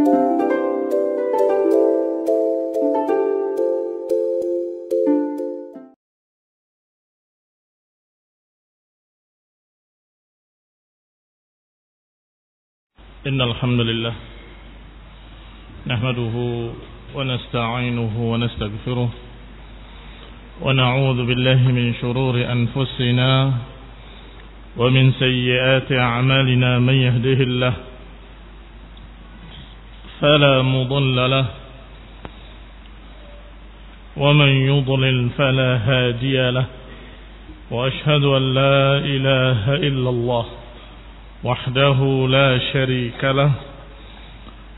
إن الحمد لله نحمده ونستعينه ونستغفره ونعوذ بالله من شرور أنفسنا ومن سيئات أعمالنا. من يهده الله فلا مضل له ومن يضلل فلا هادي له، وأشهد أن لا إله إلا الله وحده لا شريك له،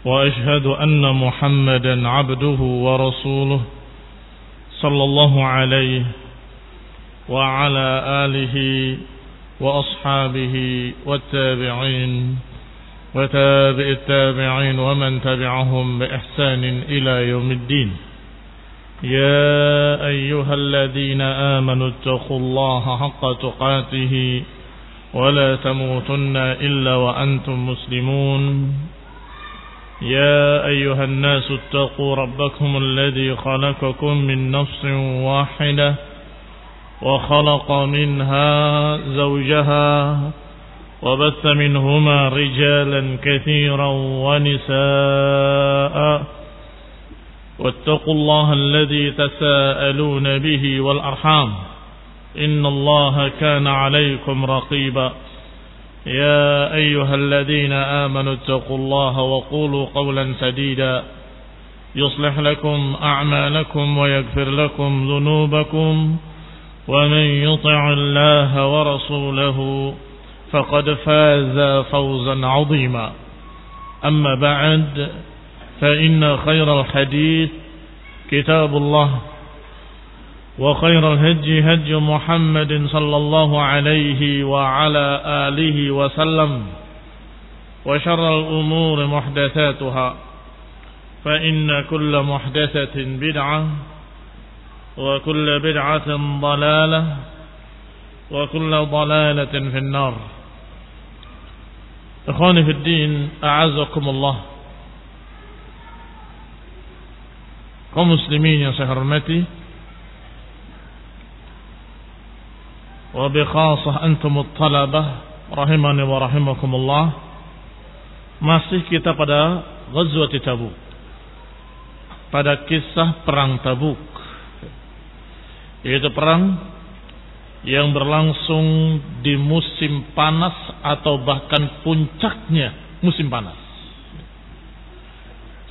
وأشهد أن محمدا عبده ورسوله صلى الله عليه وعلى آله وأصحابه والتابعين وتابع التابعين ومن تبعهم بإحسان إلى يوم الدين. يا أيها الذين آمنوا اتقوا الله حق تقاته ولا تموتن إلا وأنتم مسلمون. يا أيها الناس اتقوا ربكم الذي خلقكم من نفس واحدة وخلق منها زوجها وبث منهما رجالا كثيرا ونساء، واتقوا الله الذي تساءلون به والأرحام إن الله كان عليكم رقيبا. يا أيها الذين آمنوا اتقوا الله وقولوا قولا سديدا يصلح لكم أعمالكم ويغفر لكم ذنوبكم، ومن يطع الله ورسوله فقد فاز فوزا عظيما. أما بعد، فإن خير الحديث كتاب الله، وخير الهدي هدي محمد صلى الله عليه وعلى آله وسلم، وشر الأمور محدثاتها، فإن كل محدثة بدعة، وكل بدعة ضلالة، وكل ضلالة في النار. إخواني في الدين، أعزكم الله. kaum muslimin yang saya hormati, wa bi khassah antumut talabah rahimani wa rahimakumullah. Masih kita pada Ghazwat Tabuk, pada kisah perang Tabuk, yaitu perang yang berlangsung di musim panas atau bahkan puncaknya musim panas,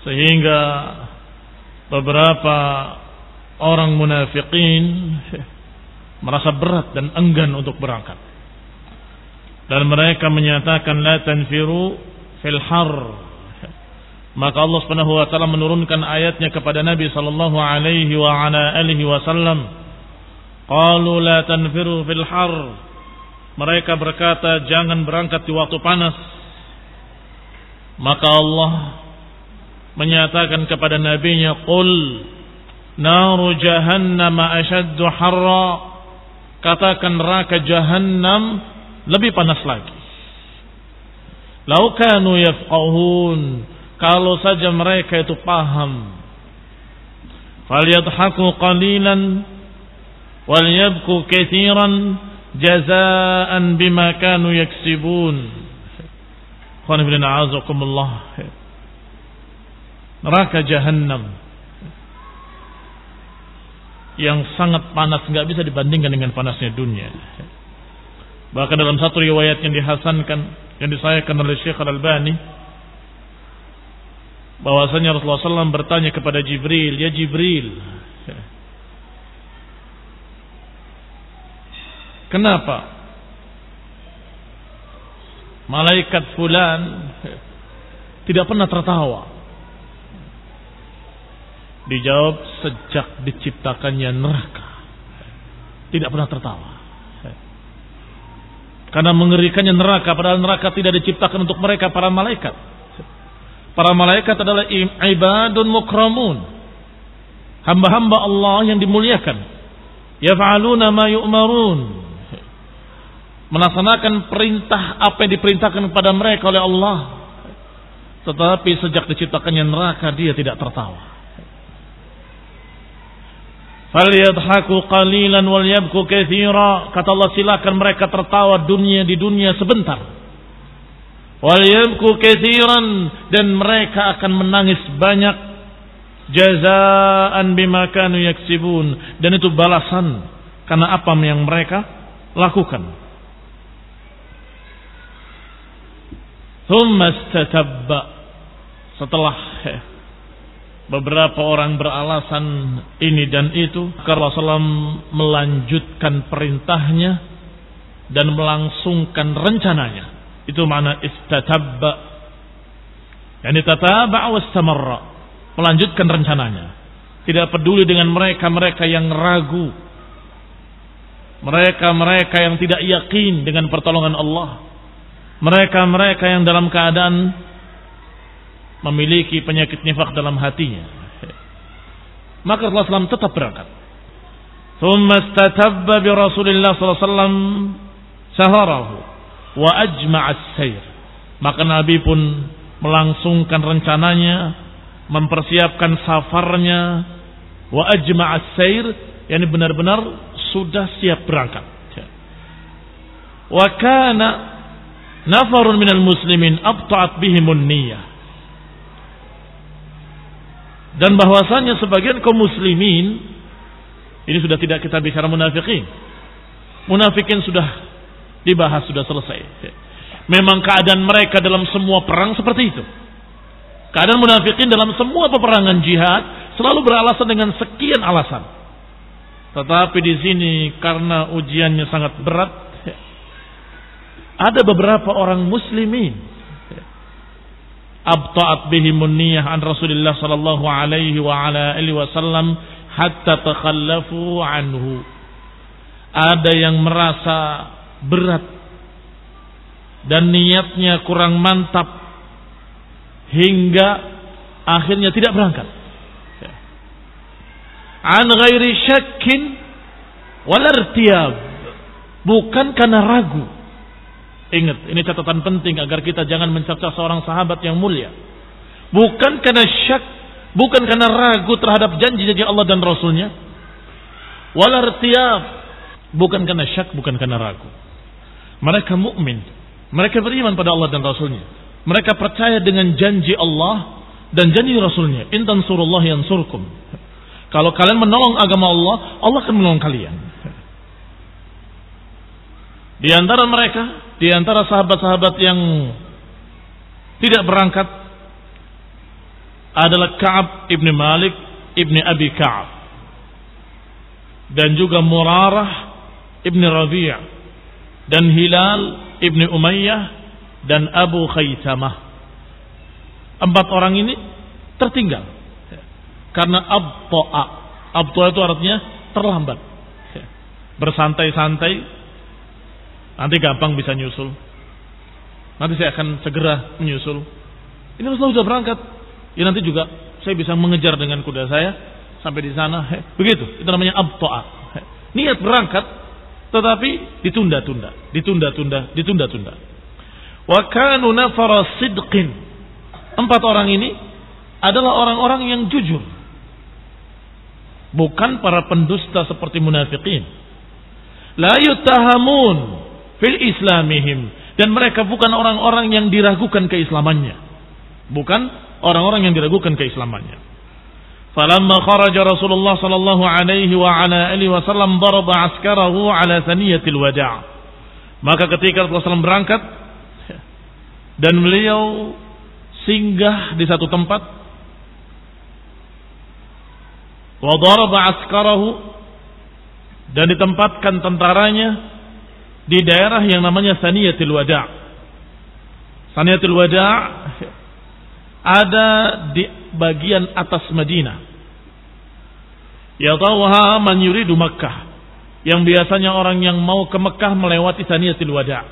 sehingga beberapa orang munafikin merasa berat dan enggan untuk berangkat, dan mereka menyatakan la tanfiru fil har. Maka Allah Subhanahu wa taala menurunkan ayatnya kepada Nabi sallallahu alaihi wa ala alihi wasallam, qalu la tanfiru fil har. Mereka berkata jangan berangkat di waktu panas. Maka Allah menyatakan kepada nabinya, qul naru jahannam ashaddu harra. Katakan neraka jahannam lebih panas lagi. Lau kanu yafqahun, kalau saja mereka itu paham. Falyadhaku qalilan walyabku katsiran jazaan bima kanu yaksibun. Khana bin a'azakumullah. Neraka jahannam yang sangat panas, enggak bisa dibandingkan dengan panasnya dunia. Bahkan dalam satu riwayat yang dihasankan, yang disahihkan oleh Syekh Al-Albani, bahwasanya Rasulullah SAW bertanya kepada Jibril, ya Jibril, kenapa malaikat fulan tidak pernah tertawa? Dijawab, sejak diciptakannya neraka tidak pernah tertawa. Karena mengerikannya neraka, padahal neraka tidak diciptakan untuk mereka, para malaikat. Para malaikat adalah ibadun mukramun, hamba-hamba Allah yang dimuliakan. Yaf'aluna ma yu'marun, melaksanakan perintah apa yang diperintahkan kepada mereka oleh Allah. Tetapi sejak diciptakannya neraka dia tidak tertawa. Falyadhaku qalilan wal yabku katsira. Kata Allah, silakan mereka tertawa di dunia sebentar. Wal yabku katsiran, dan mereka akan menangis banyak. Jazaan bima kanu yaksibun, dan itu balasan karena apa yang mereka lakukan. Thumma istatabba, setelah beberapa orang beralasan ini dan itu, Rasulullah melanjutkan perintahnya dan melangsungkan rencananya. Itu makna istatabba, yani tataba wastamarra, melanjutkan rencananya. Tidak peduli dengan mereka-mereka yang ragu, mereka-mereka yang tidak yakin dengan pertolongan Allah, mereka-mereka yang dalam keadaan memiliki penyakit nifaq dalam hatinya. Maka Rasulullah SAW tetap berangkat. Thumma istatabba bi Rasulillah sallallahu alaihi wasallam saharahu wa ajma'a as-sayr. Maka Nabi pun melangsungkan rencananya, mempersiapkan safarnya, wa ajma'a as-sayr, yakni benar-benar sudah siap berangkat. Wa kana nafarun minal muslimin abta'at bihimun niyyah. Dan bahwasanya sebagian kaum muslimin, ini sudah tidak kita bicara munafikin. Munafikin sudah dibahas, sudah selesai. Memang keadaan mereka dalam semua perang seperti itu. Keadaan munafikin dalam semua peperangan jihad selalu beralasan dengan sekian alasan. Tetapi di sini karena ujiannya sangat berat, ada beberapa orang muslimin abta'at bihimun niyyah an Rasulillah sallallahu alaihi wa ala alihi wasallam hatta takhallafu anhu. Ada yang merasa berat dan niatnya kurang mantap hingga akhirnya tidak berangkat. An ghairi syakkin wal irtiyab, bukan karena ragu. Ingat, ini catatan penting agar kita jangan mencerca seorang sahabat yang mulia. Bukan karena syak, bukan karena ragu terhadap janji-janji Allah dan Rasulnya. Wal irtiyab, bukan karena syak, bukan karena ragu. Mereka mukmin, mereka beriman pada Allah dan Rasulnya. Mereka percaya dengan janji Allah dan janji Rasulnya. In tansurullah yansurkum. Kalau kalian menolong agama Allah, Allah akan menolong kalian. Di antara mereka, di antara sahabat-sahabat yang tidak berangkat adalah Ka'ab ibn Malik ibn Abi Ka'ab, dan juga Murarah ibn Rabi' dan Hilal ibn Umayyah dan Abu Khaysamah. 4 orang ini tertinggal karena abta'a. Abta'a itu artinya terlambat, bersantai-santai. Nanti gampang bisa nyusul. Nanti saya akan segera menyusul. Ini Rasulullah sudah berangkat. Ya nanti juga saya bisa mengejar dengan kuda saya sampai di sana. Begitu. Itu namanya abta'a. Niat berangkat, tetapi ditunda-tunda. Wa kanu nafara sidqin. 4 orang ini adalah orang-orang yang jujur. Bukan para pendusta seperti munafikin. La yutahamun fil islamihim, dan mereka bukan orang-orang yang diragukan keislamannya. Bukan orang-orang yang diragukan keislamannya. Falamma kharaja Rasulullah sallallahu alaihi wa ala alihi wasallam daraba askarahu ala thaniyatil wada'. Maka ketika Rasulullah SAW berangkat dan beliau singgah di satu tempat, wa daraba askarahu, dan ditempatkan tentaranya di daerah yang namanya Thaniyatul Wada'. Thaniyatul Wada' ada di bagian atas Madinah. Yatawha man yuridu Makkah, yang biasanya orang yang mau ke Mekah melewati Thaniyatul Wada'.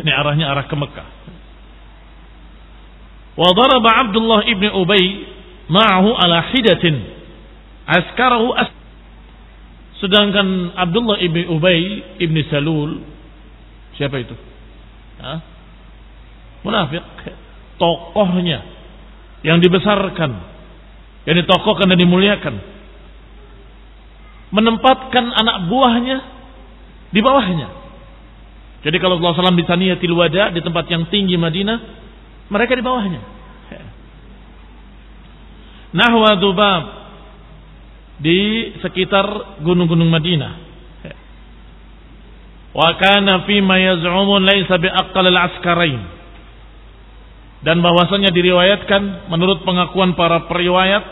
Ini arahnya arah ke Mekah. Wa daraba Abdullah ibn Ubay ma'ahu ala hidatin askarahu Sedangkan Abdullah ibn Ubay ibn Salul, siapa itu? Munafik. tokohnya yang dibesarkan, yang ditokohkan dan dimuliakan, menempatkan anak buahnya di bawahnya. Jadi kalau Rasulullah SAW di Saniyatil Wada, di tempat yang tinggi Madinah, mereka di bawahnya. Nahwa Dzubab, di sekitar gunung-gunung Madinah. Wa kana fi ma yaz'umun laysa bi aqall al-askarain. Dan bahwasanya diriwayatkan menurut pengakuan para periwayat,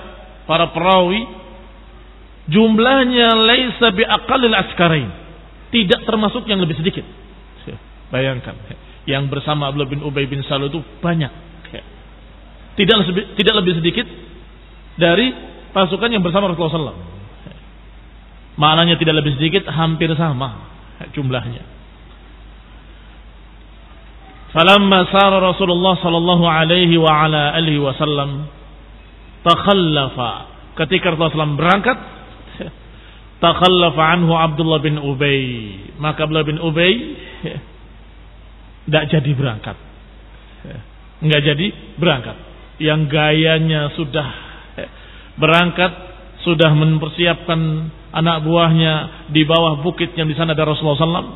para perawi, jumlahnya laysa bi aqall al-askarain, tidak termasuk yang lebih sedikit. Bayangkan, yang bersama Abdullah bin Ubay bin Salul itu banyak. Tidak lebih sedikit dari pasukan yang bersama Rasulullah SAW. Maknanya tidak lebih sedikit, hampir sama jumlahnya. Falamma sara Rasulullah sallallahu alaihi wa ala alihi wasallam takhallafa, ketika Rasulullah SAW berangkat, takhallafa anhu Abdullah bin Ubay, maka Abdullah bin Ubay tidak jadi berangkat. Enggak jadi berangkat. Yang gayanya sudah berangkat, sudah mempersiapkan anak buahnya di bawah bukit yang di sana ada Rasulullah SAW.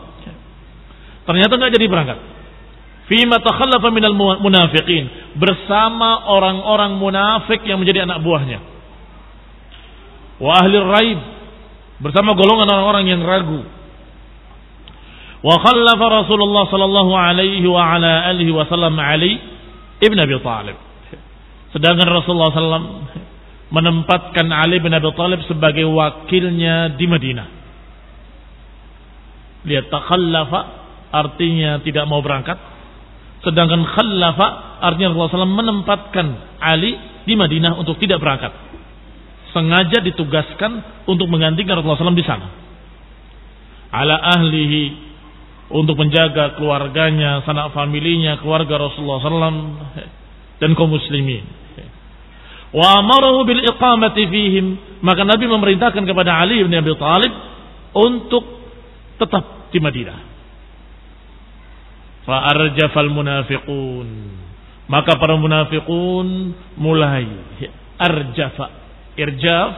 Ternyata enggak jadi berangkat. Fima takhallafa minal munafiqin, bersama orang-orang munafik yang menjadi anak buahnya. Wa ahli raib, bersama golongan orang-orang yang ragu. Wa khallafa Rasulullah sallallahu alaihi wa ala alihi wasallam Ali ibn Abi Thalib. Sedangkan Rasulullah SAW menempatkan Ali bin Abi Thalib sebagai wakilnya di Madinah. Lihat, takhallafa artinya tidak mau berangkat, sedangkan khallafa artinya Rasulullah SAW menempatkan Ali di Madinah untuk tidak berangkat. Sengaja ditugaskan untuk menggantikan Rasulullah SAW di sana. Ala ahlihi, untuk menjaga keluarganya, sanak familinya, keluarga Rasulullah SAW dan kaum muslimin. Wa amarahu bil iqamati fihim, maka Nabi memerintahkan kepada Ali bin Abi Thalib untuk tetap di Madinah. Fa arjafal munafiqun, maka para munafiqun mulai arjafa. Irjaf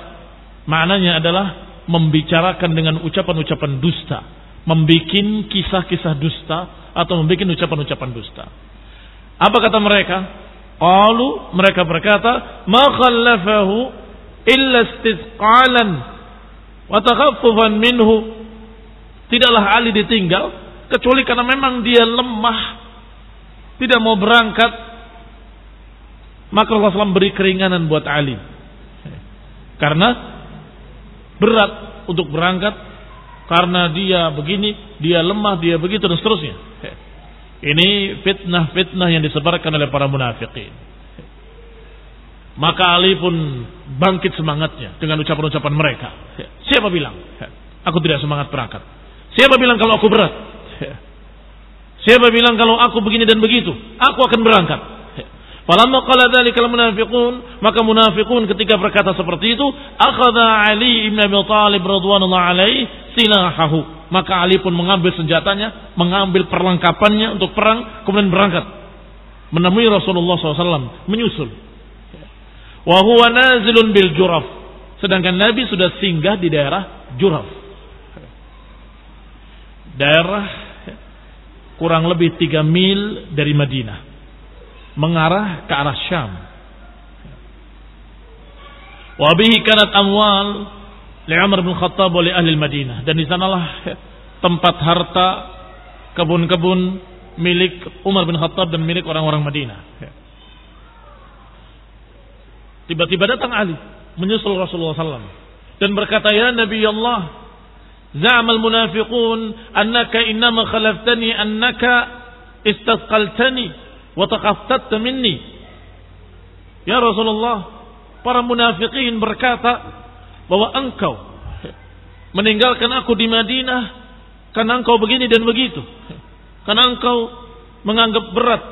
maknanya adalah membicarakan dengan ucapan-ucapan dusta, membikin kisah-kisah dusta atau membikin ucapan-ucapan dusta. Apa kata mereka? Qalu, mereka berkata, ma khallafahu illa istithqalan wa takhaffufan minhu. Tidaklah Ali ditinggal kecuali karena memang dia lemah, tidak mau berangkat. Maka Rasulullah SAW beri keringanan buat Ali, karena berat untuk berangkat, karena dia begini, dia lemah, dia begitu dan seterusnya. Ini fitnah-fitnah yang disebarkan oleh para munafikin. Maka Ali pun bangkit semangatnya dengan ucapan-ucapan mereka. Siapa bilang aku tidak semangat berangkat? Siapa bilang kalau aku berat? Siapa bilang kalau aku begini dan begitu? Aku akan berangkat. Falamma qala dzalikal munafiqun, maka munafiqun ketika berkata seperti itu, akhadha Ali ibn Abi Thalib radhiyallahu alaihi silahahu, maka Ali pun mengambil senjatanya, mengambil perlengkapannya untuk perang, kemudian berangkat menemui Rasulullah SAW, menyusul. Wa huwa nazilun bil Juraf, sedangkan Nabi sudah singgah di daerah Juraf, daerah kurang lebih 3 mil dari Madinah, mengarah ke arah Syam. Wa bihi kanat amwal li Umar bin Khattab wa li ahli Madinah, dan di sanalah tempat harta kebun-kebun milik Umar bin Khattab dan milik orang-orang Madinah. Tiba-tiba datang Ali menyusul Rasulullah SAW dan berkata, ya Nabi Allah, za'amal munafiqun annaka innama khalaftani annaka istasqaltani wa taqaftatta minni. Ya Rasulullah, para munafikin berkata bahwa engkau meninggalkan aku di Madinah karena engkau begini dan begitu, karena engkau menganggap berat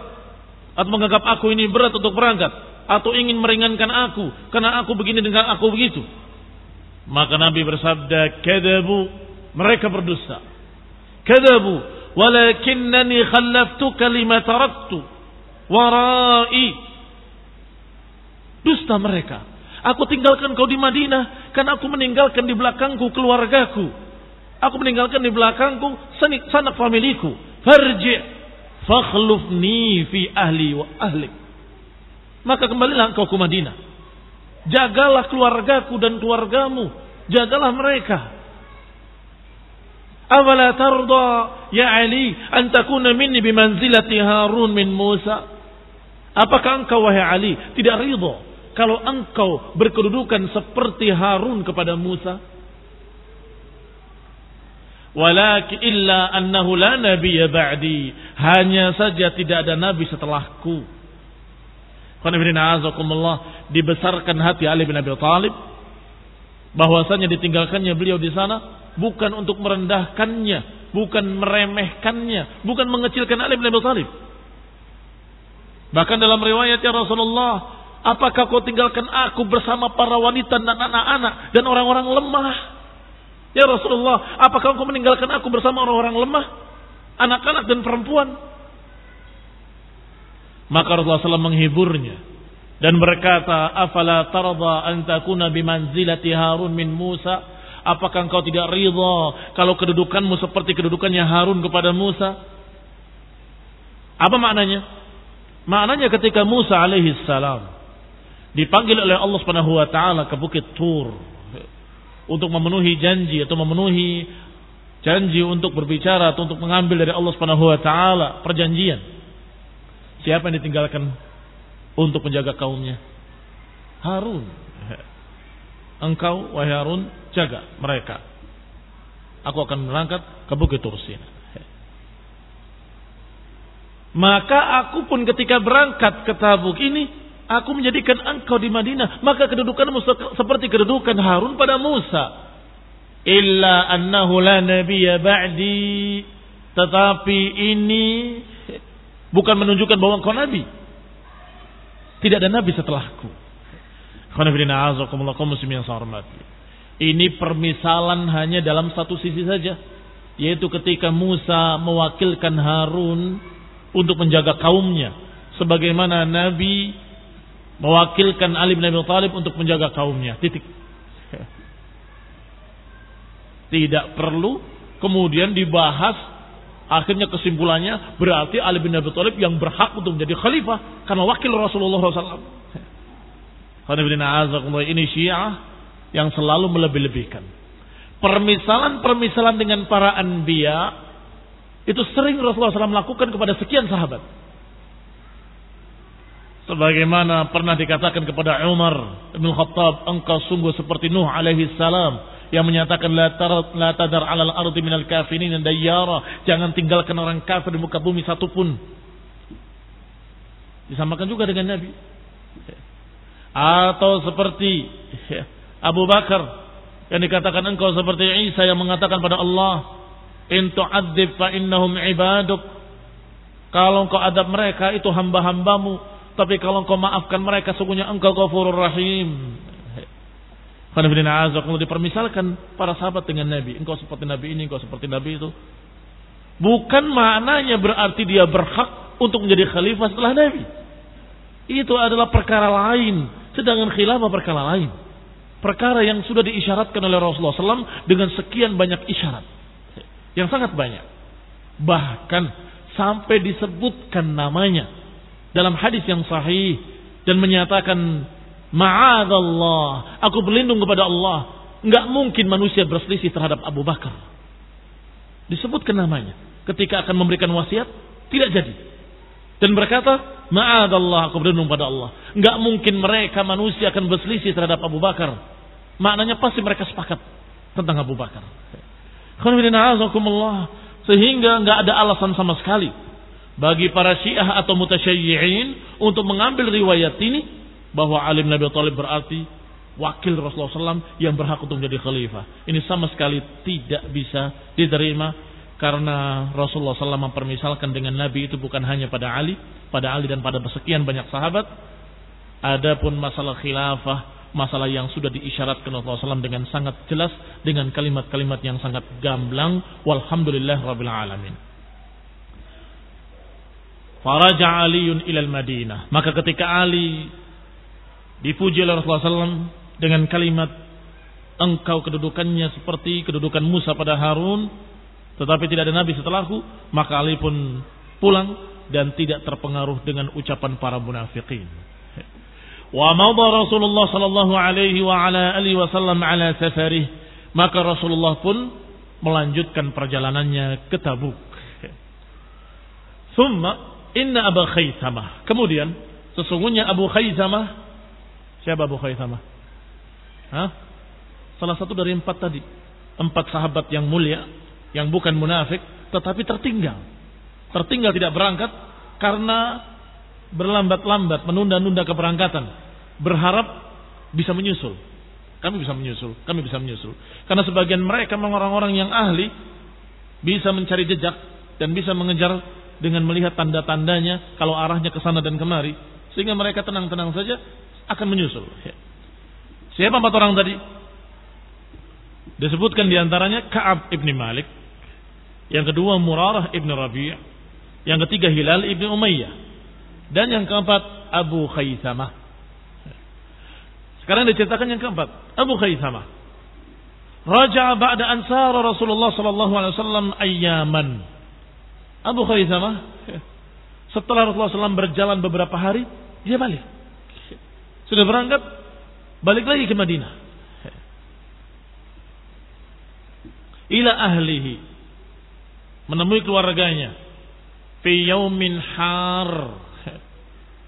atau menganggap aku ini berat untuk berangkat, atau ingin meringankan aku karena aku begini dengan aku begitu. Maka Nabi bersabda, kadabu, mereka berdusta. Kadabu, walakinnani khallaftuka lima taraktu warai. Dusta mereka. Aku tinggalkan kau di Madinah karena aku meninggalkan di belakangku keluargaku. Aku meninggalkan di belakangku sanak familiku. Farji' fakhlufni fi ahli wa ahlik. Maka kembalilah engkau ke Madinah. Jagalah keluargaku dan keluargamu. Jagalah mereka. Awala tarda ya Ali an takuna minni bimanzilati Harun min Musa. Apakah engkau wahai Ali tidak ridha kalau engkau berkedudukan seperti Harun kepada Musa? Walakin illa annahu la nabiyya ba'di. Hanya saja tidak ada nabi setelahku. Dibesarkan hati Ali bin Abi Thalib bahwasanya ditinggalkannya beliau di sana bukan untuk merendahkannya, bukan meremehkannya, bukan mengecilkan Ali bin Abi Thalib. Bahkan dalam riwayat ya Rasulullah, apakah kau tinggalkan aku bersama para wanita dan anak-anak dan orang-orang lemah? Ya Rasulullah, apakah kau meninggalkan aku bersama orang-orang lemah, anak-anak dan perempuan? Maka Rasulullah SAW menghiburnya dan berkata, afala tarda an takuna bimanzilati Harun min Musa? Apakah engkau tidak ridha kalau kedudukanmu seperti kedudukannya Harun kepada Musa? Apa maknanya? Maknanya ketika Musa alaihi salam dipanggil oleh Allah Subhanahu wa taala ke Bukit Tur untuk memenuhi janji atau memenuhi janji untuk berbicara atau untuk mengambil dari Allah Subhanahu wa taala perjanjian. Siapa yang ditinggalkan untuk menjaga kaumnya? Harun. Engkau wahai Harun jaga mereka. Aku akan berangkat ke Bukit Tur Sina. Maka aku pun ketika berangkat ke Tabuk ini, aku menjadikan engkau di Madinah. Maka kedudukanmu seperti kedudukan Harun pada Musa. Illa annahu la nabiyya ba'di. Tetapi ini bukan menunjukkan bahwa engkau nabi. Tidak ada nabi setelahku. Ini permisalan hanya dalam satu sisi saja, yaitu ketika Musa mewakilkan Harun untuk menjaga kaumnya, sebagaimana Nabi mewakilkan Ali bin Abi Thalib untuk menjaga kaumnya. Titik. Tidak perlu kemudian dibahas. Akhirnya kesimpulannya berarti Ali bin Abi Thalib yang berhak untuk menjadi khalifah karena wakil Rasulullah SAW. Ini Syiah yang selalu melebih-lebihkan. Permisalan-permisalan dengan para anbiya itu sering Rasulullah SAW melakukan kepada sekian sahabat. Sebagaimana pernah dikatakan kepada Umar bin Khattab, engkau sungguh seperti Nuh alaihi salam yang menyatakan la tadar 'alal ardi minal kafirin dayyara, jangan tinggalkan orang kafir di muka bumi satupun. Disamakan juga dengan Nabi. Atau seperti Abu Bakar yang dikatakan engkau seperti Isa yang mengatakan pada Allah, in tu'adzib fa innahum ibaduk. Kalau engkau adab mereka itu hamba-hambamu, tapi kalau engkau maafkan mereka sungguhnya engkau Ghafurur Rahim. Kalau dipermisalkan para sahabat dengan Nabi, engkau seperti Nabi ini, engkau seperti Nabi itu, bukan maknanya berarti dia berhak untuk menjadi khalifah setelah Nabi. Itu adalah perkara lain, sedangkan khilafah perkara lain. Perkara yang sudah diisyaratkan oleh Rasulullah SAW dengan sekian banyak isyarat, yang sangat banyak. Bahkan sampai disebutkan namanya dalam hadis yang sahih dan menyatakan, ma'adallah, aku berlindung kepada Allah, enggak mungkin manusia berselisih terhadap Abu Bakar. Disebutkan namanya ketika akan memberikan wasiat, tidak jadi. Dan berkata, ma'adallah, aku berlindung pada Allah, enggak mungkin mereka manusia akan berselisih terhadap Abu Bakar. Maknanya pasti mereka sepakat tentang Abu Bakar. Sehingga enggak ada alasan sama sekali bagi para Syiah atau mutasyayyi'in untuk mengambil riwayat ini bahwa Ali bin Abi Thalib berarti wakil Rasulullah SAW yang berhak untuk menjadi khalifah. Ini sama sekali tidak bisa diterima, karena Rasulullah SAW mempermisalkan dengan Nabi itu bukan hanya pada Ali dan pada sekian banyak sahabat. Adapun masalah khilafah, masalah yang sudah diisyaratkan Rasulullah SAW dengan sangat jelas, dengan kalimat-kalimat yang sangat gamblang. Walhamdulillah Rabbil Alamin. Faraja Aliun ilal Madinah. Maka ketika Ali dipuji oleh Rasulullah SAW dengan kalimat, engkau kedudukannya seperti kedudukan Musa pada Harun, tetapi tidak ada nabi setelahku, maka Ali pun pulang dan tidak terpengaruh dengan ucapan para munafikin. Wa madha Rasulullah sallallahu alaihi wa ala alihi wasallam ala safarih. Maka Rasulullah pun melanjutkan perjalanannya ke Tabuk. Thumma inna Abu Khaythamah. Kemudian sesungguhnya Abu Khaythamah. Siapa Abu Khaythamah? Salah satu dari 4 tadi. 4 sahabat yang mulia, yang bukan munafik, tetapi tertinggal. Tertinggal tidak berangkat karena berlambat-lambat, menunda-nunda keberangkatan. Berharap bisa menyusul. Kami bisa menyusul, kami bisa menyusul. Karena sebagian mereka memang orang-orang yang ahli, bisa mencari jejak dan bisa mengejar dengan melihat tanda-tandanya kalau arahnya ke sana dan kemari, sehingga mereka tenang-tenang saja akan menyusul. Siapa 4 orang tadi? Disebutkan diantaranya Ka'ab ibn Malik, yang kedua Murarah ibn Rabi', yang ketiga Hilal ibn Umayyah, dan yang keempat Abu Khaythamah. Sekarang diceritakan yang keempat, Abu Khaythamah. Raja'a ba'da ansara Rasulullah sallallahu alaihi wasallam ayyaman. Abu Khaythamah setelah Rasulullah SAW berjalan beberapa hari, dia balik. Sudah berangkat, balik lagi ke Madinah. Ila ahlihi, menemui keluarganya. Fi yaumin har,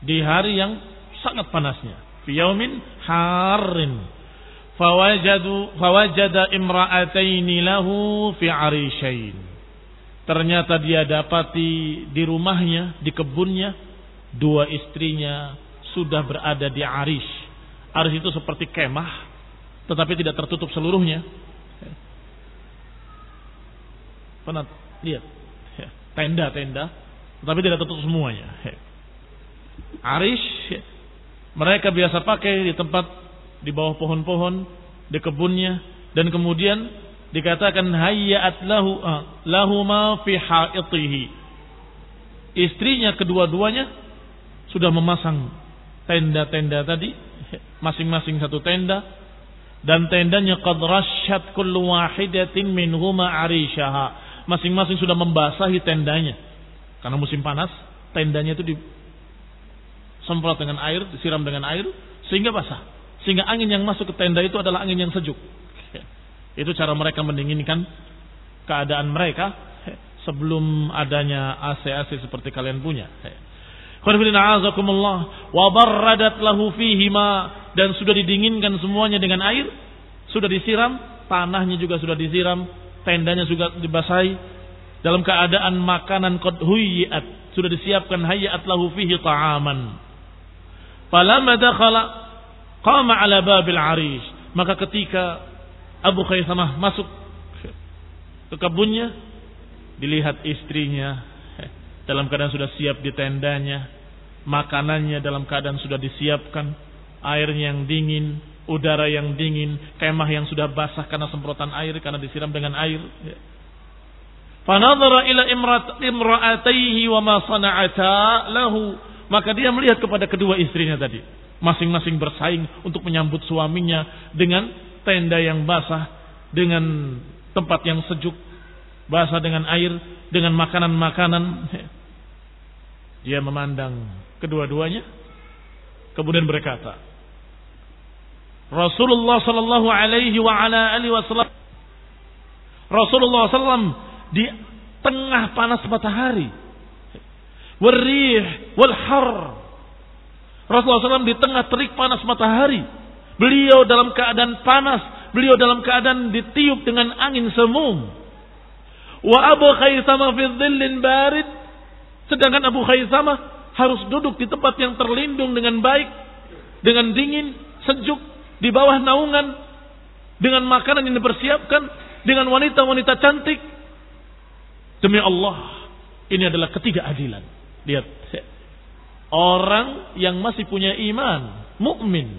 di hari yang sangat panasnya. Fi yaumin harin. Fawajada imra'ataini lahu fi arishain. Ternyata dia dapati di rumahnya, di kebunnya, 2 istrinya sudah berada di arish. Arish itu seperti kemah, tetapi tidak tertutup seluruhnya. Pernah lihat? Tenda-tenda, tetapi tidak tertutup semuanya. Arish, mereka biasa pakai di tempat, di bawah pohon-pohon, di kebunnya, dan kemudian dikatakan hayyat lahuma fi haitihi. Istrinya kedua-duanya sudah memasang tenda-tenda tadi, masing-masing 1 tenda, dan tendanya qad rasyat kullu wahidatin minhuma arishaha. Masing-masing sudah membasahi tendanya. Karena musim panas, tendanya itu disemprot dengan air, disiram dengan air sehingga basah. Sehingga angin yang masuk ke tenda itu adalah angin yang sejuk. Itu cara mereka mendinginkan keadaan mereka sebelum adanya AC-AC seperti kalian punya. Wa barradat lahu fihima, dan sudah didinginkan semuanya dengan air, sudah disiram, tanahnya juga sudah disiram, tendanya juga dibasahi, dalam keadaan makanan qad huyyat, sudah disiapkan hayyat lahu fihi ta'aman. Falamma dakhala qama ala babil arish. Maka ketika Abu Khaythamah masuk ke kebunnya, dilihat istrinya dalam keadaan sudah siap di tendanya, makanannya dalam keadaan sudah disiapkan, airnya yang dingin, udara yang dingin, kemah yang sudah basah karena semprotan air, karena disiram dengan air. Fanadhara ila imra'atayhi wa ma sana'ata lahu. Maka dia melihat kepada kedua istrinya tadi, masing-masing bersaing untuk menyambut suaminya dengan tenda yang basah, dengan tempat yang sejuk, basah dengan air, dengan makanan-makanan. Dia memandang kedua-duanya, kemudian berkata, Rasulullah sallallahu alaihi wa ala alihi wasallam, Rasulullah sallam di tengah panas matahari, warrih wal har. Rasulullah sallam di tengah terik panas matahari, beliau dalam keadaan panas, beliau dalam keadaan ditiup dengan angin semum. Wa Abu Khaythamah fi dhillin barid, sedangkan Abu Khaythamah harus duduk di tempat yang terlindung dengan baik, dengan dingin, sejuk, di bawah naungan, dengan makanan yang dipersiapkan, dengan wanita-wanita cantik. Demi Allah, ini adalah ketidakadilan. Lihat, orang yang masih punya iman, mukmin,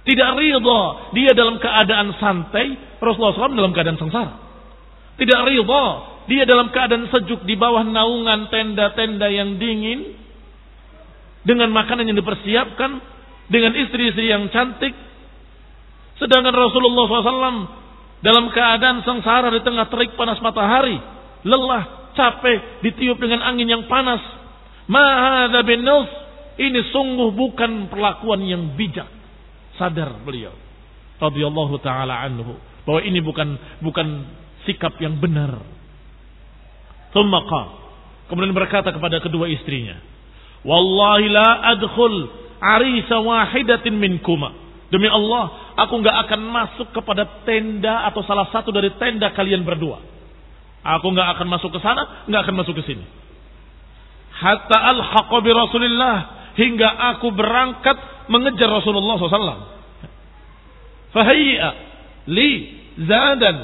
tidak ridha dia dalam keadaan santai, Rasulullah SAW dalam keadaan sengsara. Tidak ridha dia dalam keadaan sejuk di bawah naungan tenda-tenda yang dingin, dengan makanan yang dipersiapkan, dengan istri-istri yang cantik. Sedangkan Rasulullah SAW dalam keadaan sengsara di tengah terik panas matahari, lelah, capek, ditiup dengan angin yang panas. Ma hadza bin-nus, ini sungguh bukan perlakuan yang bijak. Sadar beliau radhiyallahu taala anhu bahwa ini bukan sikap yang benar. Tsumma qala, kemudian berkata kepada kedua istrinya, wallahi la adkhul arisa wahidatin minkuma, demi Allah aku enggak akan masuk kepada tenda atau salah satu dari tenda kalian berdua. Aku enggak akan masuk ke sana, enggak akan masuk ke sini, hatta alhaqa bi Rasulillah, hingga aku berangkat mengejar Rasulullah SAW. Fahayya li zadan,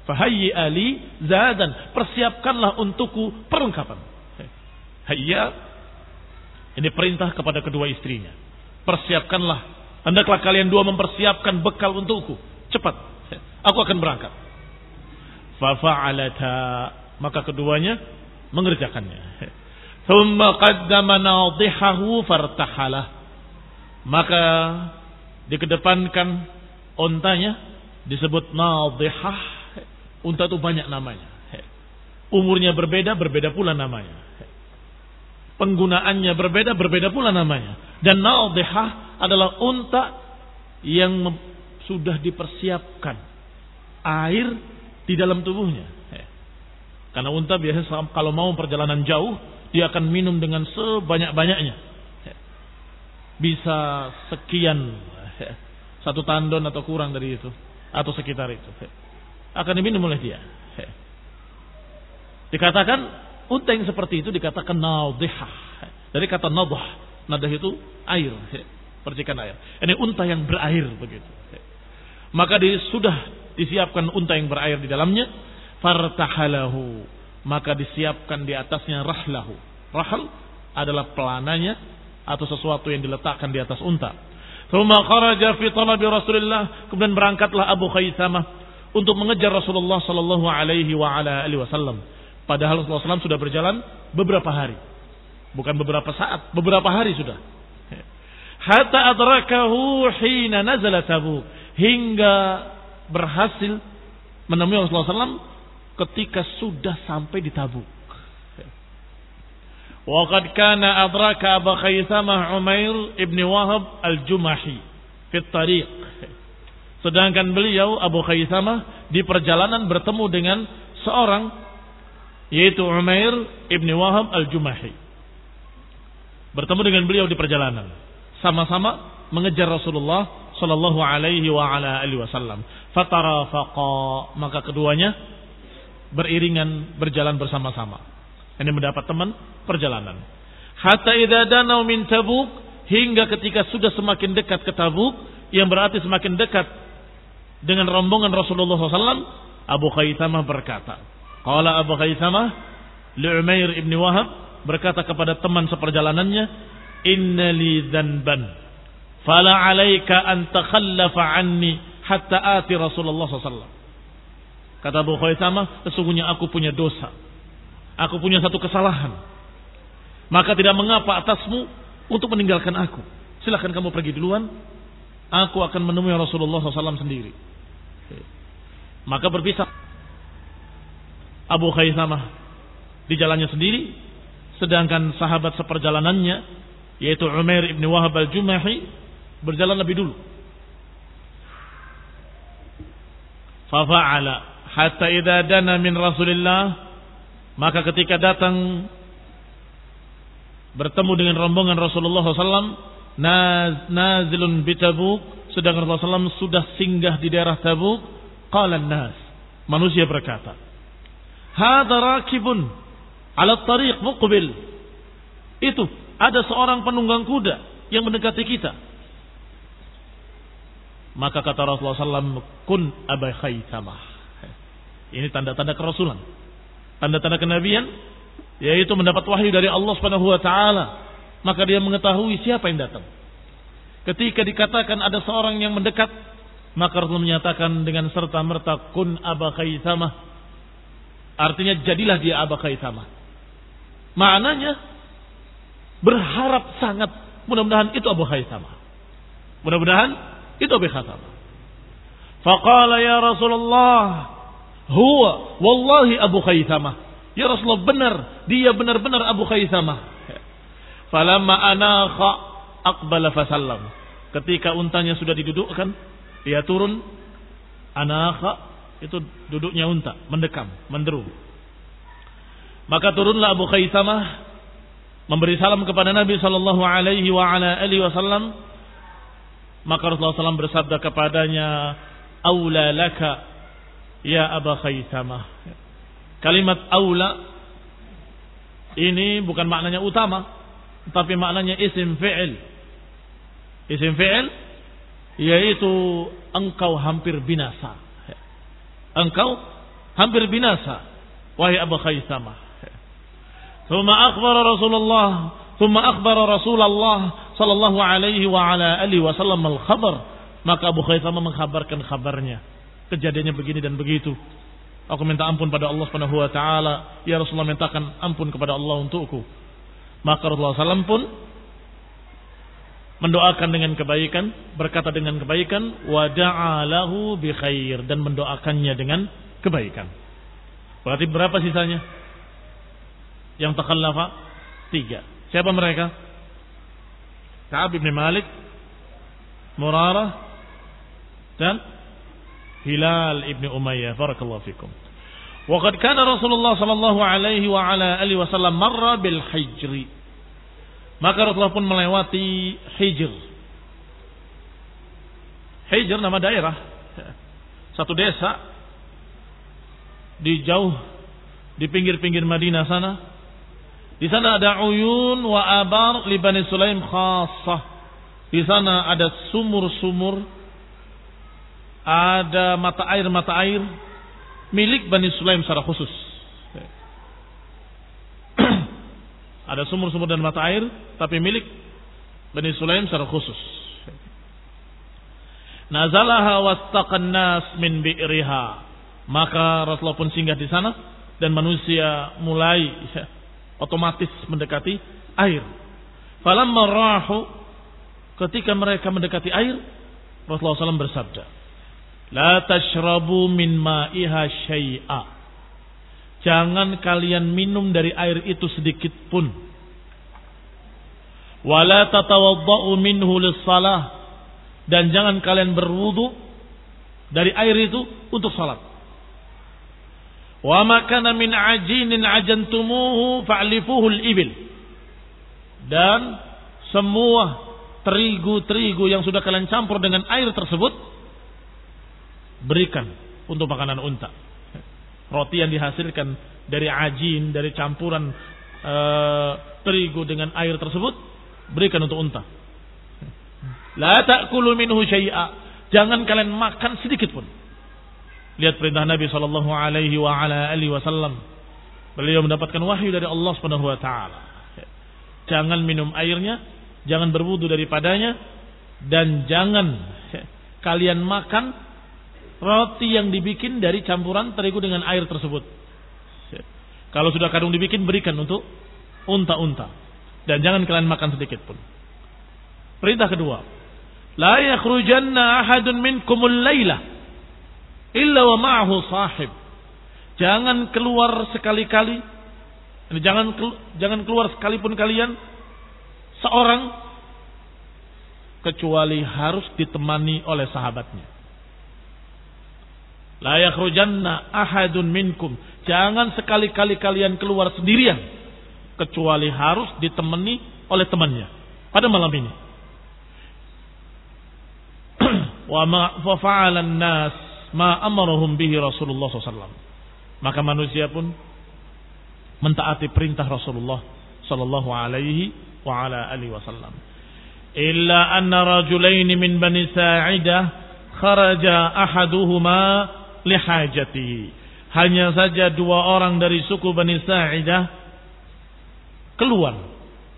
fahayya li zadan, persiapkanlah untukku perlengkapan. Hayya, ini perintah kepada kedua istrinya. Persiapkanlah, hendaklah kalian dua mempersiapkan bekal untukku. Cepat, aku akan berangkat. Fafa'alata, maka keduanya mengerjakannya. Thumma qaddama nadihahu fartahalah, maka dikedepankan untanya, disebut nadihah. Unta itu banyak namanya, umurnya berbeda pula namanya, penggunaannya berbeda pula namanya. Dan nadihah adalah unta yang sudah dipersiapkan air di dalam tubuhnya. Karena unta biasanya kalau mau perjalanan jauh, dia akan minum dengan sebanyak-banyaknya, bisa sekian, 1 tandon atau kurang dari itu, atau sekitar itu, akan diminum oleh dia. Dikatakan unta yang seperti itu dikatakan nadihah, dari kata nadah. Nadah itu air, percikan air. Ini unta yang berair begitu. Maka sudah disiapkan unta yang berair di dalamnya. Fartahalahu, maka disiapkan di atasnya rahlahu. Rahal adalah pelananya atau sesuatu yang diletakkan di atas unta. Tsumma kharaja fi talabi Rasulillah, kemudian berangkatlah Abu Khaisamah untuk mengejar Rasulullah sallallahu alaihi wasallam. Padahal Rasulullah SAW sudah berjalan beberapa hari, bukan beberapa saat, beberapa hari sudah. Hatta adrakahu hina nazala Tabuk, hingga berhasil menemui Rasulullah SAW ketika sudah sampai di Tabuk. Wa qad kana adraka Abu Khaisamah Umair ibn Wahab al-Jumahi fi tariq. Sedangkan beliau Abu Khaisamah di perjalanan bertemu dengan seorang, yaitu Umair ibn Wahab al-Jumahi. Bertemu dengan beliau di perjalanan, sama-sama mengejar Rasulullah sallallahu alaihi wasallam. Fatarafaqa, maka keduanya beriringan berjalan bersama-sama. Ini mendapat teman perjalanan. Hatta idza danau min Tabuk, hingga ketika sudah semakin dekat ke Tabuk, yang berarti semakin dekat dengan rombongan Rasulullah SAW, Abu Khaisamah berkata, qala Abu Khaisamah li Umair ibn Wahab, berkata kepada teman seperjalanannya, inna li dzanban fala alaika an takhallafa anni hatta ati Rasulullah SAW. Kata Abu Khaisamah, sesungguhnya aku punya dosa, aku punya satu kesalahan, maka tidak mengapa atasmu untuk meninggalkan aku. Silakan kamu pergi duluan, aku akan menemui Rasulullah SAW sendiri. Maka berpisah Abu Khaisamah di jalannya sendiri, sedangkan sahabat seperjalanannya, yaitu Umair ibn Wahab al-Jumahi, berjalan lebih dulu. Fafa'ala hatta idza dana min Rasulillah, maka ketika datang bertemu dengan rombongan Rasulullah SAW, nazilun bi Tabuk, sedang Rasulullah SAW sudah singgah di daerah Tabuk. Qala an-nas, manusia berkata, hadza rakibun ala tariq muqbil, itu ada seorang penunggang kuda yang mendekati kita. Maka kata Rasulullah SAW, kun Abu Khaisamah. Ini tanda-tanda kerasulan, tanda-tanda kenabian, yaitu mendapat wahyu dari Allah Subhanahu wa taala. Maka dia mengetahui siapa yang datang. Ketika dikatakan ada seorang yang mendekat, maka Rasul menyatakan dengan serta-merta, kun Abu Khaisamah. Artinya jadilah dia Aba Khaisamah. Maknanya berharap sangat mudah-mudahan itu Abu Khaisamah. Mudah-mudahan itu Abu Khaisamah. Faqala ya Rasulullah, huwa wallahi Abu Khaisamah. Ya Rasulullah, benar, dia benar-benar Abu Khaisamah. Falamma anakha aqbala fasallam. Ketika untanya sudah didudukkan, dia turun. Anakha itu duduknya unta, mendekam, menderu. Maka turunlah Abu Khaisamah memberi salam kepada Nabi sallallahu alaihi wa ala alihi wasallam. Maka Rasulullah SAW bersabda kepadanya, "Aula laka ya Abu Khaisamah." Kalimat aula ini bukan maknanya utama, tapi maknanya isim fi'il. Isim fi'il yaitu engkau hampir binasa. Engkau hampir binasa, wahai Abu Khaisamah. Thumma akhbara Rasulullah sallallahu alaihi wa ala alihi wasallam al-khabar. Maka Abu Khaisamah mengkhabarkan kabarnya. Kejadiannya begini dan begitu. Aku minta ampun pada Allah Subhanahu wa taala. Ya Rasulullah, mintakan ampun kepada Allah untukku. Maka Rasulullah SAW pun mendoakan dengan kebaikan, berkata dengan kebaikan, wa da'a lahu bi khair, dan mendoakannya dengan kebaikan. Berarti berapa sisanya? Yang takhallafa 3. Siapa mereka? Ka'ab bin Malik, Murarah, dan Hilal ibn Umayyah. Barakallahu fikum. Wa qad kana Rasulullah sallallahu alaihi wa ala alihi wasallam marra bil hijri. Maka Rasulullah pun melewati Hijr. Hijr nama daerah, satu desa di jauh di pinggir-pinggir Madinah sana. Di sana ada uyun wa abar li Bani Sulaim khassah. Di sana ada sumur-sumur, ada mata air milik Bani Sulaim secara khusus. Ada sumur-sumur dan mata air, tapi milik Bani Sulaim secara khusus. Nazalaha wastaqan nas min bi'riha. Maka Rasulullah pun singgah di sana dan manusia mulai otomatis mendekati air. Falamma rahu, ketika mereka mendekati air, Rasulullah SAW bersabda, "La tashrabu min ma'iha syai'a." Jangan kalian minum dari air itu sedikit pun. Wala tatawadda'u minhu lis-shalah, dan jangan kalian berwudu dari air itu untuk salat. Wa ma kana min ajinin ajantumuhu fa'lifuhu al-ibil. Dan semua terigu yang sudah kalian campur dengan air tersebut, berikan untuk makanan unta. Roti yang dihasilkan dari ajin, dari campuran terigu dengan air tersebut, berikan untuk unta. La ta'kulu minhu syai'a. Jangan kalian makan sedikit pun. Lihat perintah Nabi sallallahu alaihi wa ala alihi wasallam. Beliau mendapatkan wahyu dari Allah Subhanahu wa taala. Jangan minum airnya, jangan berwudu daripadanya, dan jangan kalian makan roti yang dibikin dari campuran terigu dengan air tersebut. Kalau sudah kadung dibikin, berikan untuk unta-unta, dan jangan kalian makan sedikit pun. Perintah kedua, la yakhrujanna ahadun minkumul laila illa wa ma'ahu sahib. Jangan keluar sekali-kali, jangan keluar sekalipun kalian seorang, kecuali harus ditemani oleh sahabatnya. La yakhrujanna ahadun minkum. Jangan sekali-kali kalian keluar sendirian, kecuali harus ditemani oleh temannya pada malam ini. Wa ma fa'alan nas ma amarahum bihi Rasulullah SAW. Maka manusia pun mentaati perintah Rasulullah sallallahu alaihi wa ala alihi wasallam. Illa anna rajulaini min Bani Sa'idah kharaja ahaduhuma lihajati. Hanya saja 2 orang dari suku Bani Sa'idah keluar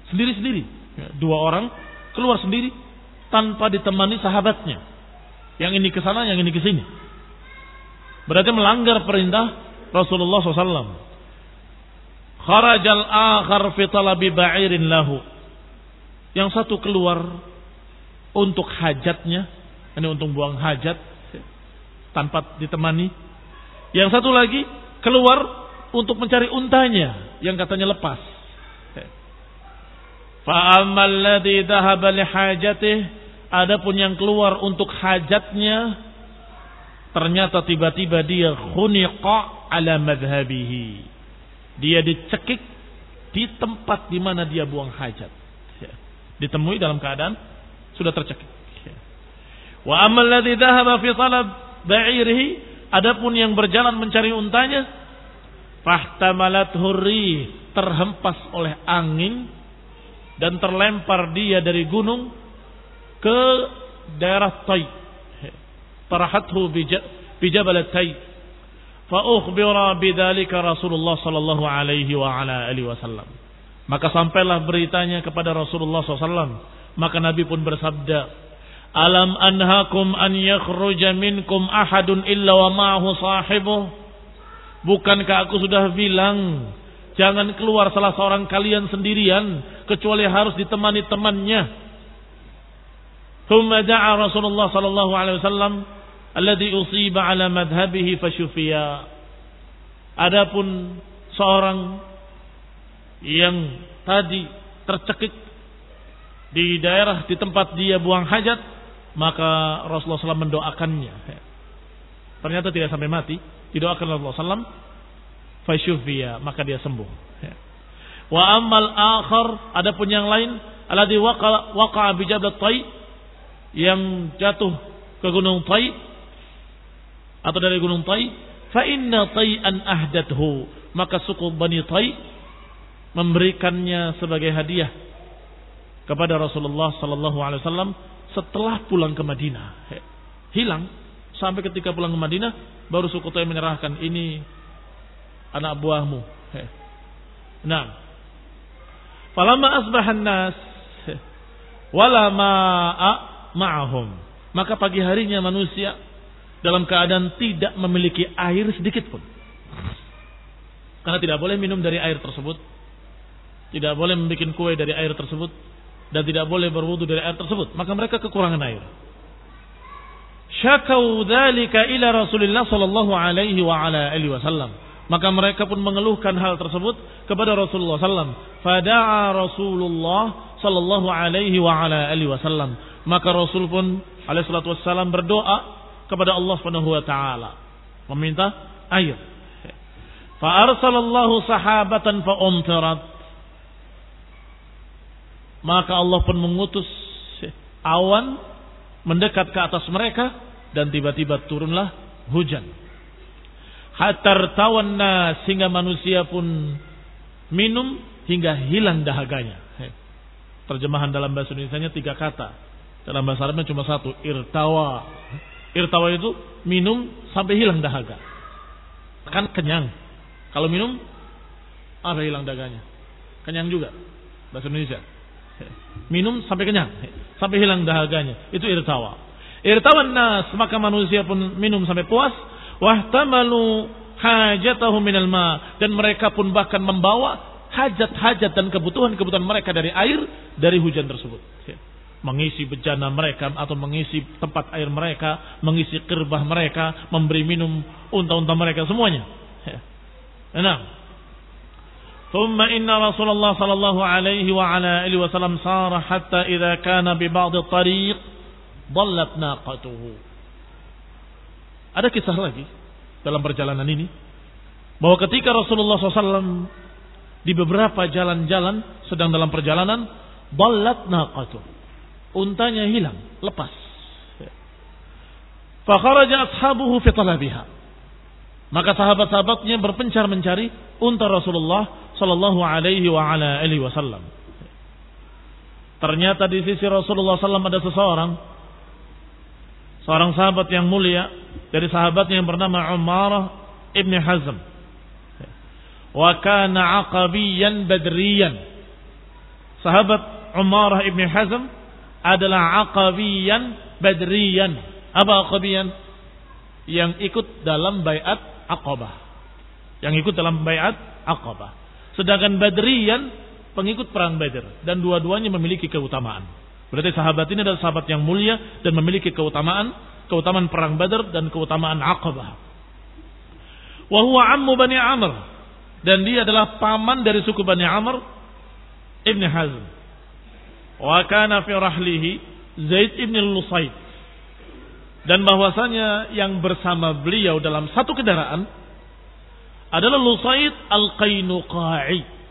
sendiri-sendiri. 2 orang keluar sendiri tanpa ditemani sahabatnya. Yang ini ke sana, yang ini ke sini. Berarti melanggar perintah Rasulullah SAW. Kharajal akhar fi talabi ba'irin lahu. Yang satu keluar untuk hajatnya, ini untuk buang hajat tanpa ditemani. Yang satu lagi keluar untuk mencari untanya yang katanya lepas. Fa ammal ladzi dhahaba li hajatihi, adapun yang keluar untuk hajatnya, ternyata tiba-tiba dia khuniqa ala madhhabihi. Dia dicekik di tempat di mana dia buang hajat. Ditemui dalam keadaan sudah tercekik. Wa ammal ladzi dhahaba fi talab ba'irihi, adapun yang berjalan mencari untanya, fahtamalat hurri, terhempas oleh angin dan terlempar dia dari gunung ke daerah Tai. Tarahathu bi jabal Tai. Fa ukhbira bidzalika Rasulullah sallallahu alaihi wa ala alihi wasallam. Maka sampailah beritanya kepada Rasulullah SAW. Maka Nabi pun bersabda, alam anhakum an yakhruja minkum ahadun illa wa ma'ahu sahibuh. Bukankah aku sudah bilang, jangan keluar salah seorang kalian sendirian kecuali harus ditemani temannya. Thumma da'a Rasulullah sallallahu alaihi wasallam alladhi usiba ala madhhabihi fasyufiya. Adapun seorang yang tadi tercekik di daerah di tempat dia buang hajat, maka Rasulullah SAW mendoakannya. Ternyata tidak sampai mati, didoakan Rasulullah SAW, fasyufiya, maka dia sembuh. Wa ammal akhar, adapun yang lain, alladhi waqa'a bi jabal Tai, yang jatuh ke gunung Tai atau dari gunung Tai, fa inna Tai'an ahdathu, maka suku Bani Tai memberikannya sebagai hadiah kepada Rasulullah sallallahu alaihi wasallam setelah pulang ke Madinah. Hilang sampai ketika pulang ke Madinah baru suku Tai menyerahkan, ini anak buahmu. Nah, falamma asbahan nas wala ma'a ma'ahum, maka pagi harinya manusia dalam keadaan tidak memiliki air sedikit pun. Karena tidak boleh minum dari air tersebut, tidak boleh membuat kue dari air tersebut, dan tidak boleh berwudu dari air tersebut. Maka mereka kekurangan air. Syakau dzalika ila Rasulillah sallallahu alaihi wa ala alihi wasallam. Maka mereka pun mengeluhkan hal tersebut kepada Rasulullah sallallahu. Fada'a Rasulullah sallallahu alaihi wa ala alihi wasallam. Maka Rasul pun alaihi salatu wasallam berdoa kepada Allah Subhanahu wa taala, meminta air. Fa arsalallahu sahabatan fa umtirat. Maka Allah pun mengutus awan mendekat ke atas mereka dan tiba-tiba turunlah hujan. Hatta tawanna, sehingga manusia pun minum hingga hilang dahaganya. Terjemahan dalam bahasa Indonesianya 3 kata. Dalam bahasa Arabnya cuma 1, irtawa. Irtawa itu minum sampai hilang dahaga. Kan kenyang. Kalau minum apa hilang dahaganya? Kenyang juga bahasa Indonesia. Minum sampai kenyang, sampai hilang dahaganya, itu irtawa. Irtawan nas, maka manusia pun minum sampai puas. Wahtamalu hajatahum minal ma, dan mereka pun bahkan membawa hajat-hajat dan kebutuhan-kebutuhan mereka dari air, dari hujan tersebut. Mengisi bejana mereka atau mengisi tempat air mereka, mengisi kerbah mereka, memberi minum unta-unta mereka, semuanya. Nah, ثم إن رسول الله صلى الله عليه وعلى آله وسلم صار حتى إذا كان ببعض الطريق ضلت ناقته. Ada kisah lagi dalam perjalanan ini, bahwa ketika Rasulullah SAW di beberapa jalan-jalan sedang dalam perjalanan, ضلت ناقته, untanya hilang, lepas. فخرج أصحابه في طلبها, maka sahabat-sahabatnya berpencar mencari unta Rasulullah sallallahu alaihi wa ala alihi wasallam. Ternyata di sisi Rasulullah SAW ada seorang sahabat yang mulia dari sahabatnya yang bernama Umarah ibn Hazm. Wa kana aqabiyan badriyan. Sahabat Umarah ibn Hazm adalah aqabiyan badriyan. Apa aqabiyan? Yang ikut dalam baiat Aqabah. yang ikut dalam baiat Aqabah. Sedangkan Badriyan pengikut perang Badr, dan dua-duanya memiliki keutamaan. Berarti sahabat ini adalah sahabat yang mulia dan memiliki keutamaan perang Badr dan keutamaan Aqabah. Wa huwa ammu Bani Amr, dan dia adalah paman dari suku Bani Amr Ibn Hazm. Wa kana fi rahlihi Zaid ibn Lusaid, dan bahwasanya yang bersama beliau dalam satu kendaraan adalah Lusaid al-Qainuqa'i.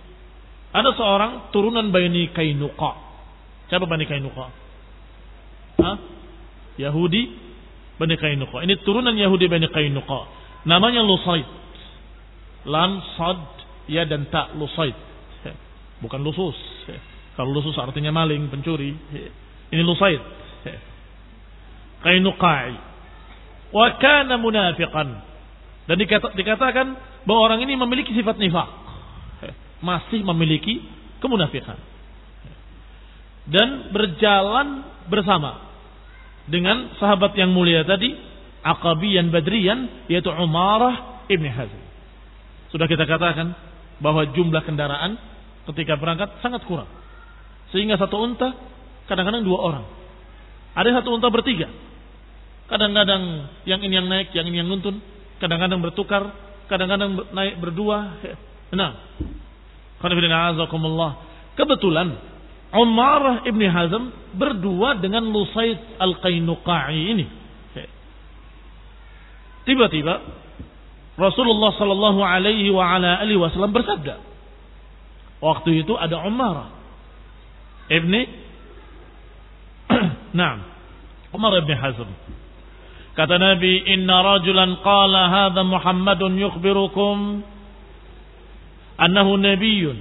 Ada seorang turunan Bani Qainuqa. Siapa Bani Qainuqa? Yahudi Bani Qainuqa. Ini turunan Yahudi Bani Qainuqa. Namanya Lusaid. Lam, sad, ya dan ta, Lusaid. Bukan lusus. Kalau lusus artinya maling, pencuri. Ini Lusaid. Qainuqa'i. Wa kana munafiqan. Dan dikatakan bahwa orang ini memiliki sifat nifaq. Masih memiliki kemunafikan. Dan berjalan bersama dengan sahabat yang mulia tadi, Aqabiyan Badriyan, yaitu Umarah Ibn Hazm. Sudah kita katakan bahwa jumlah kendaraan ketika berangkat sangat kurang. Sehingga satu unta kadang-kadang 2 orang. Ada satu unta bertiga. Kadang-kadang yang ini yang naik, yang ini yang nuntun. Kadang-kadang bertukar, kadang-kadang naik berdua. Nah, kebetulan Umarah Ibn Hazm berdua dengan Lusaid al-Qainuqa'i ini. Tiba-tiba Rasulullah sallallahu alaihi wa ala alihi wasallam bersabda. Waktu itu ada Umarah Umar Ibn Hazm. Kata Nabi, inna rajulan qala hadha Muhammadun yukhbirukum annahu nabiyyun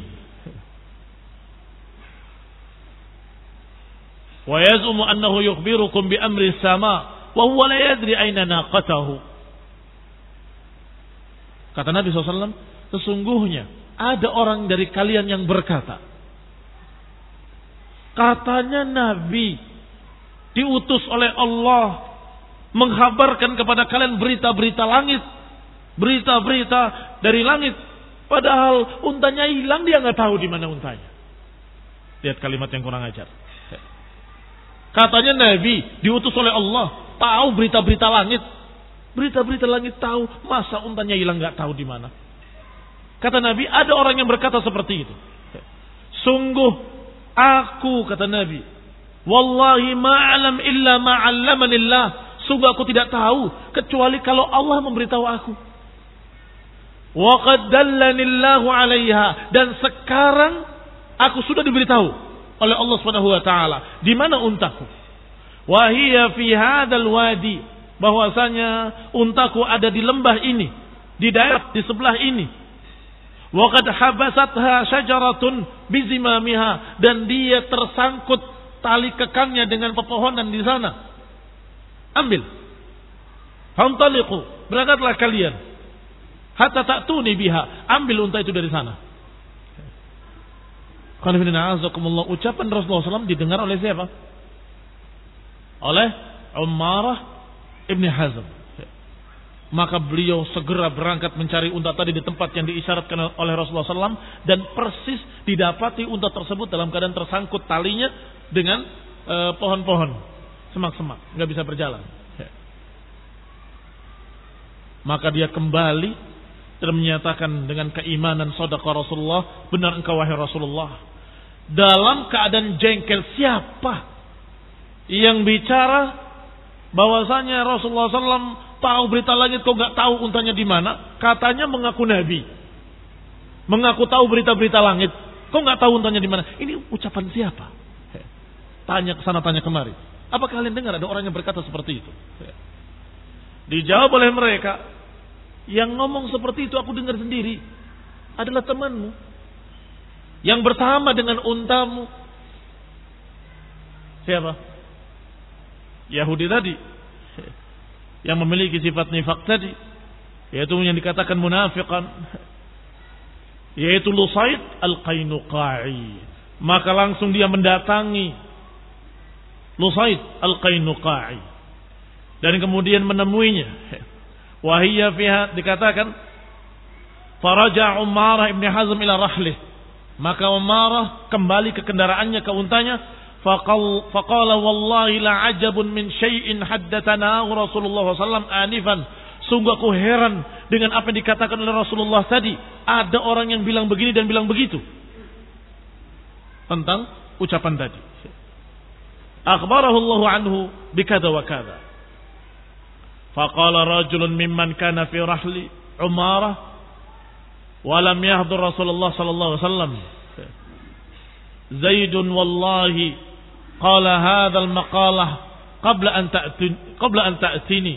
wa yaz'umu annahu yukhbirukum bi amri as-sama wa huwa la yadri aina naqatahu. Kata Nabi SAW, sesungguhnya ada orang dari kalian yang berkata, katanya Nabi diutus oleh Allah menghabarkan kepada kalian berita-berita langit, berita-berita dari langit, padahal untanya hilang, dia nggak tahu di mana untanya. Lihat kalimat yang kurang ajar. Katanya Nabi diutus oleh Allah, tahu berita-berita langit, berita-berita langit tahu, masa untanya hilang nggak tahu di mana. Kata Nabi, ada orang yang berkata seperti itu. Sungguh aku, kata Nabi, wallahi ma'alam illa ma'allamanillah. Sungguh aku tidak tahu kecuali kalau Allah memberitahu aku. Wa qad dallanillahu 'alaiha, dan sekarang aku sudah diberitahu oleh Allah Subhanahu wa taala di mana untaku. Wa hiya fi hadzal wadi, bahwasanya untaku ada di lembah ini, di daerah di sebelah ini. Wa qad habasatha syajaratun bizimamiha, dan dia tersangkut tali kekangnya dengan pepohonan di sana. Ambil. Fantaliqu, berangkatlah kalian. Hatta ta'tuni biha, ambil unta itu dari sana. Ucapan Rasulullah SAW didengar oleh siapa? Oleh Umarah Ibn Hazm. Maka beliau segera berangkat mencari unta tadi di tempat yang diisyaratkan oleh Rasulullah SAW, dan persis didapati unta tersebut dalam keadaan tersangkut talinya dengan pohon-pohon, semak-semak, nggak bisa berjalan. Maka dia kembali dan menyatakan dengan keimanan, shadaqah Rasulullah, benar engkau wahai Rasulullah. Dalam keadaan jengkel, siapa yang bicara bahwasanya Rasulullah SAW tahu berita langit, kau nggak tahu untanya di mana? Katanya mengaku Nabi, mengaku tahu berita-berita langit, kau nggak tahu untanya di mana? Ini ucapan siapa? Tanya ke sana, tanya kemari. Apa kalian dengar ada orang yang berkata seperti itu? Dijawab oleh mereka, yang ngomong seperti itu aku dengar sendiri, adalah temanmu yang bersama dengan untamu. Siapa? Yahudi tadi, yang memiliki sifat nifaq tadi, yaitu yang dikatakan munafiqan, yaitu Lusaid al-Qainuqa'i. Maka langsung dia mendatangi Lusaid al-Qainuqa'i dan kemudian menemuinya. Wahiyya fiha, dikatakan Faraja Umarah ibn Hazm ila rahlih. Maka Umarah kembali ke kendaraannya, ke untanya. Faqala wallahi la ajabun min syai'in haddatsana Rasulullah sallallahu anifan. Sungguh aku heran dengan apa yang dikatakan oleh Rasulullah tadi. Ada orang yang bilang begini dan bilang begitu tentang ucapan tadi. Akhbarahu Allah anhu bikada wa kada. Faqala rajulun mimman kana fi rahli Umarah wa lam yahdur Rasulullah sallallahu alaihi wasallam. Zaidun wallahi qala hadha al-maqalah qabla an ta'tini.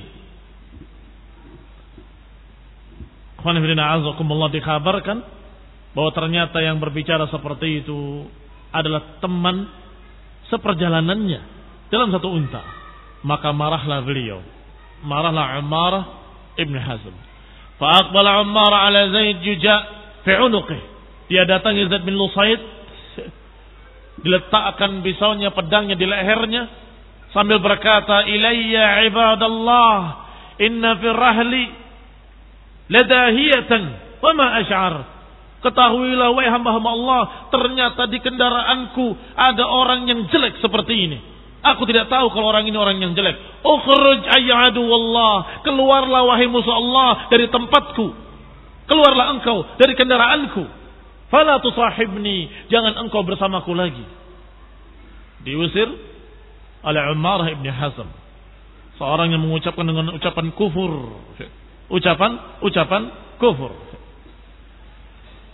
Dikabarkan bahwa ternyata yang berbicara seperti itu adalah teman seperjalanannya dalam satu unta. Maka marahlah beliau, marahlah Umarah ibn Hazm. Fa'aqbala Umarah ala Zaid juja' fi 'unuqih. Dia datangi Zaid bin Lusaid, diletakkan pisaunya, pedangnya di lehernya sambil berkata, "Ilayya ibadallah, inna fi rahli ladahiyatan wa ma asy'ar." Ketahuilah wahai hamba-hamba Allah, ternyata di kendaraanku ada orang yang jelek seperti ini. Aku tidak tahu kalau orang ini orang yang jelek. Ukhruj ayyadu wallah, keluarlah wahai musuh Allah dari tempatku. Keluarlah engkau dari kendaraanku. Fala tusahibni, jangan engkau bersamaku lagi. Diusir oleh Umarah ibn Hazm, seorang yang mengucapkan dengan ucapan kufur. Ucapan kufur.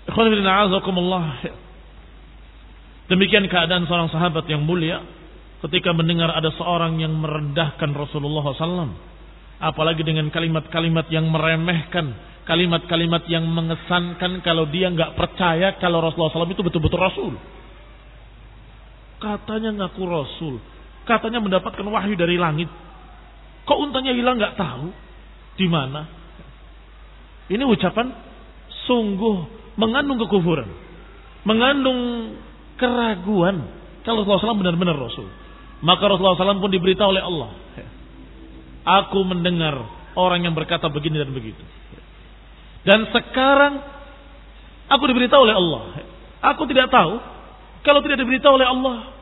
Ikhwan fillah a'azakumullah. Demikian keadaan seorang sahabat yang mulia ketika mendengar ada seorang yang merendahkan Rasulullah SAW, apalagi dengan kalimat-kalimat yang meremehkan, kalimat-kalimat yang mengesankan kalau dia nggak percaya kalau Rasulullah SAW itu betul-betul Rasul. Katanya ngaku Rasul, katanya mendapatkan wahyu dari langit, kok untanya hilang nggak tahu di mana. Ini ucapan sungguh mengandung kekufuran, mengandung keraguan kalau Rasulullah SAW benar-benar Rasul. Maka Rasulullah SAW pun diberitahu oleh Allah, aku mendengar orang yang berkata begini dan begitu. Dan sekarang aku diberitahu oleh Allah. Aku tidak tahu kalau tidak diberitahu oleh Allah.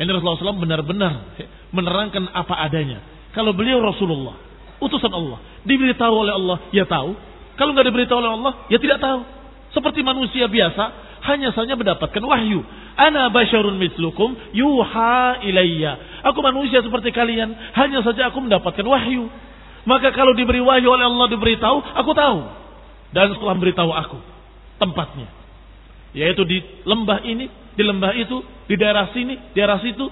Ini Rasulullah SAW benar-benar menerangkan apa adanya. Kalau beliau Rasulullah, utusan Allah, diberitahu oleh Allah, ya tahu. Kalau nggak diberitahu oleh Allah, ya tidak tahu. Seperti manusia biasa, hanya saja mendapatkan wahyu. Ana basyarun mislukum yuha ilayya. Aku manusia seperti kalian, hanya saja aku mendapatkan wahyu. Maka kalau diberi wahyu oleh Allah, diberitahu, aku tahu. Dan setelah memberitahu aku tempatnya, yaitu di lembah ini, di lembah itu, di daerah sini, di daerah situ,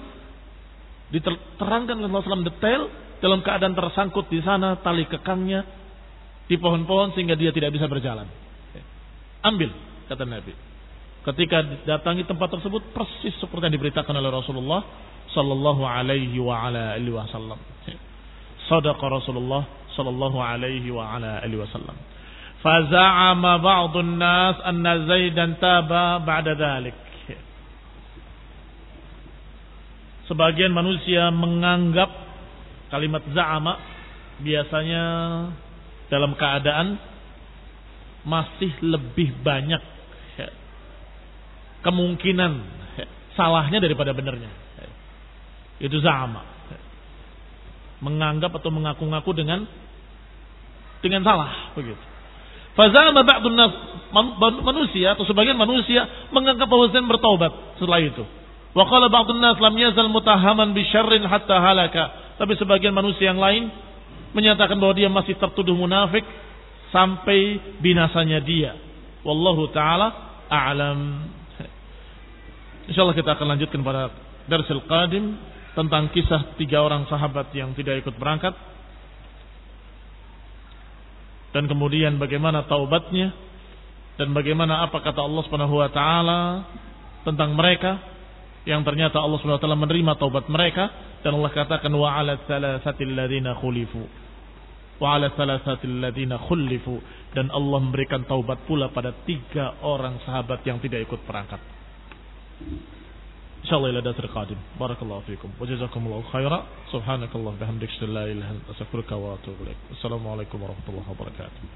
diterangkan oleh Rasulullah SAW detail dalam keadaan tersangkut di sana tali kekangnya di pohon-pohon sehingga dia tidak bisa berjalan. Ambil, kata Nabi. Ketika datangi tempat tersebut persis seperti yang diberitakan oleh Rasulullah sallallahu alaihi wa ala alihi wasallam. Sadaqa Rasulullah sallallahu alaihi wa ala alihi wasallam. Faza'ama ba'dun nas anna Zaidan taba ba'da dzalik. Sebagian manusia menganggap kalimat za'ama biasanya dalam keadaan masih lebih banyak kemungkinan salahnya daripada benarnya. Itu za'ama. Menganggap atau mengaku-ngaku dengan salah, begitu. Faza'ama ba'dun nas, manusia atau sebagian manusia menganggap bahwa Zaid bertaubat setelah itu. Wa qala ba'dun nas lam yazal mutahaman bi syarrin hatta halaka. Tapi sebagian manusia yang lain menyatakan bahwa dia masih tertuduh munafik sampai binasanya dia. Wallahu taala a'lam. Insyaallah kita akan lanjutkan pada darsul qadim tentang kisah 3 orang sahabat yang tidak ikut berangkat dan kemudian bagaimana taubatnya dan bagaimana apa kata Allah Subhanahu wa taala tentang mereka yang ternyata Allah Subhanahu wa taala menerima taubat mereka dan Allah katakan wa 'ala thalathatil ladzina khulifu dan Allah memberikan taubat pula pada 3 orang sahabat yang tidak ikut berangkat. Insyaallah ila dasar qadim. Barakallahu fiikum wa jazakumullahu khairan. Subhanakallah bihamdika la ilaha illa anta astaghfiruka wa atubu ilaik. Assalamualaikum warahmatullahi wabarakatuh.